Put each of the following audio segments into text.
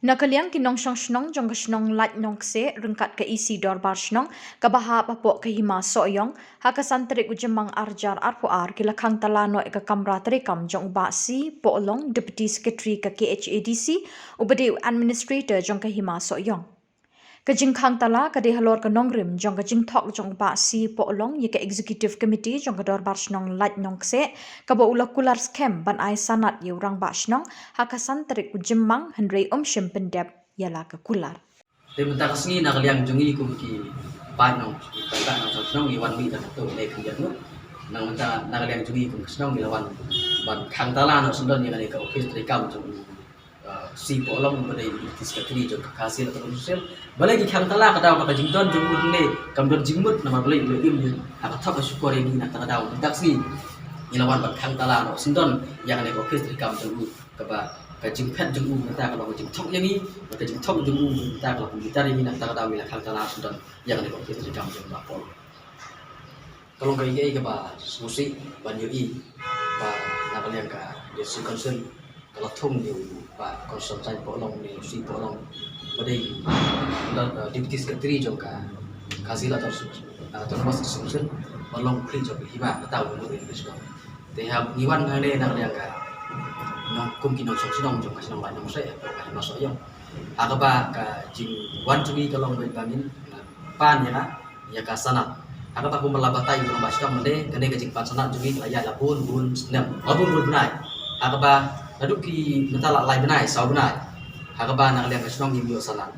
Nakaliang kinong snong jong snong lat nong se rengkat ke isi dorbar snong kabaha papok ke hima soyong hakasan terik ujemang arjar arpuar kilakang talano ke kamra terikam jong ba si polong deputy secretary ke KHADC ubade administrator jong ke hima soyong kajingkhang tala kade halor ke nongrim jong kajing thok jong ba si polong ye ke executive committee jong ke dorbar snong lat nong se kabo ula kular scam ban ai sanat ye urang ba snong hakasan terik ujemang hendrei shim pendep yala ke kular Tementar sini nak liang jungi ku ki panong tak nak senang iwan mi tak tu le kan janu nang mentar nak liang jungi ku senang ilawan ban khang tala no sundan yang ni ka office trikam jung si polong badai diskatri jung hasil atau hasil balai ki khang tala ka daw ka jingdon jung ne kam don jingmut nama balai le im ni aka thak syukur ni nak ta daw tak si ilawan ban khang tala no sundan yang ni ka office trikam jung ka ba ka jing pet jung ta ka jing thok yang ni ka jing thok jung ta ka kita ni nak ta daw mila khang tala sundan yang ni ka office trikam jung ba pol kalau kai ai ka ba susi ban yui ba nak liang ka desi concern kalau thong điều và còn sống tranh bộ lòng thì suy bộ lòng ở đây là deputy secretary trong cả gì là tôi nói sống chân bộ lòng khi cho bị hiba tạo được một cái gì đó thì học nhiều anh này là yang cả nó cũng kinh nó sống chân trong cái lòng nó sẽ phải nó soi yang các bạn cả chính quan chung đi cái lòng bên kami pan ya ya ka sanat các bạn cũng melabatai trong bahasa trong đây cái này cái chính pan sanat chung đi là ya là bun nem bun này các bạn Aduk ki mentala lai benai sau benai hakaba nang liang kasnong yim yo sanan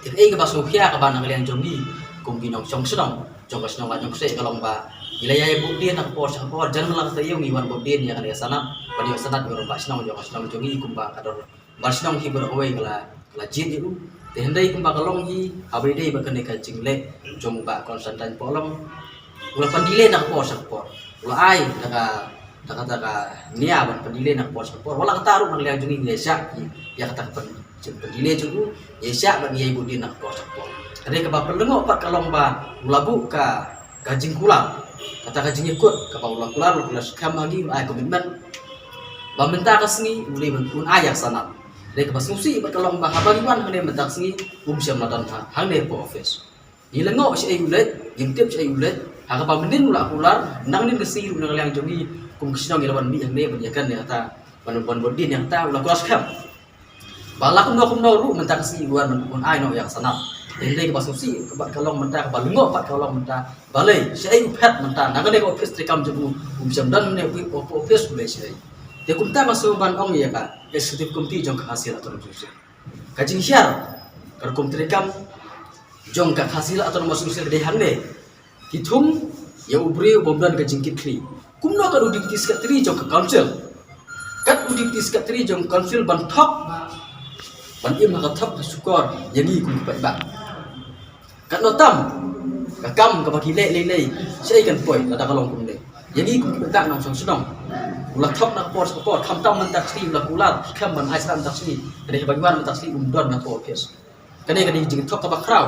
tik ei ka basu khia ka ba nang liang jongi kum binong chong sedong chong kasnong la jong se kalong ba ilaya bu dien nak por sang por jan lang tayo ngi wan bu dien ya kan sanat ba dio sanat ngoro ba snong jong kasnong jongi kum ba kador ba snong hi ber away kala jin yu te hendai kum ba kalong hi abai dei ba kan ka jingle jong ba konsantan polong ula pandile nak por sang por ula ai taka niya ban pendile nak por wala kataru nang liang jungi yesa ya kata pendile jungu yesa ban yai budi nak por kade ka ba perlengo pat kalong ba ulabu ka kajing kula kata kajing ikut ka ba ulang kular skam lagi ai komitmen ba menta ka sini uli un ayak sanat de ka basusi ba kalong ba habariwan hane mentak sini siam ladan hang ne po office ilengo si ai ulet yimtip si ai ulet ha ka ba mendin ula kular nang nin kesi nang liang jungi kum kisnong ilawan mi yang ne banyakan ya ta ban bodin yang ta ulah kelas kam balak kum no ru mentak si wan mun ai no yang sanap dei ka basusi ka kalong mentak balengo pat kalong mentak balai sei pet mentak nang ne ko office trikam jebu jam dan ne office boleh sei de kum ta masu ban ong ya ka executive committee jong hasil atau rujusi kajing syar kar kum trikam jong ka hasil atau masu sel de hande hitung ya ubri bomdan kajing kitri kumno ka deputy secretary jong ka council kat deputy secretary jong council ban thok ban im ka thok syukur yangi kum pa ba kat notam ka kam ka bagi le sei kan poi ta kalong kum le yangi kum pa nang song sudong ulah thok nak por kham tam man tak sri ulah kulat kham ban ai san tak sri dari bagian tak sri don na por kes kane jing thok ka ba kraw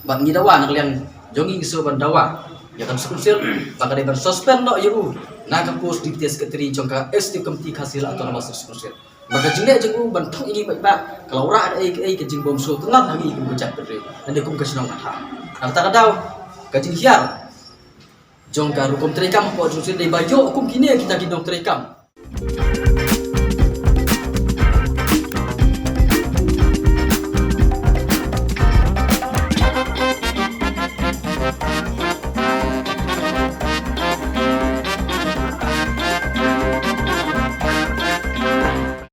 ban ngi dawa nak liang jongi iso ban dawa ya kan sekunsir baka ber suspend no yu na ka post di tes ketri jongka esti komti hasil atau nama sekunsir maka jene jengu bantung ini baik ba kalau ra ai ke jing bom so tenat hangi kum bejak pedre ande kum kasnong atha kata kadau ka jing hiar jongka rukum terekam po sekunsir de bayo kum kini kita kidong terekam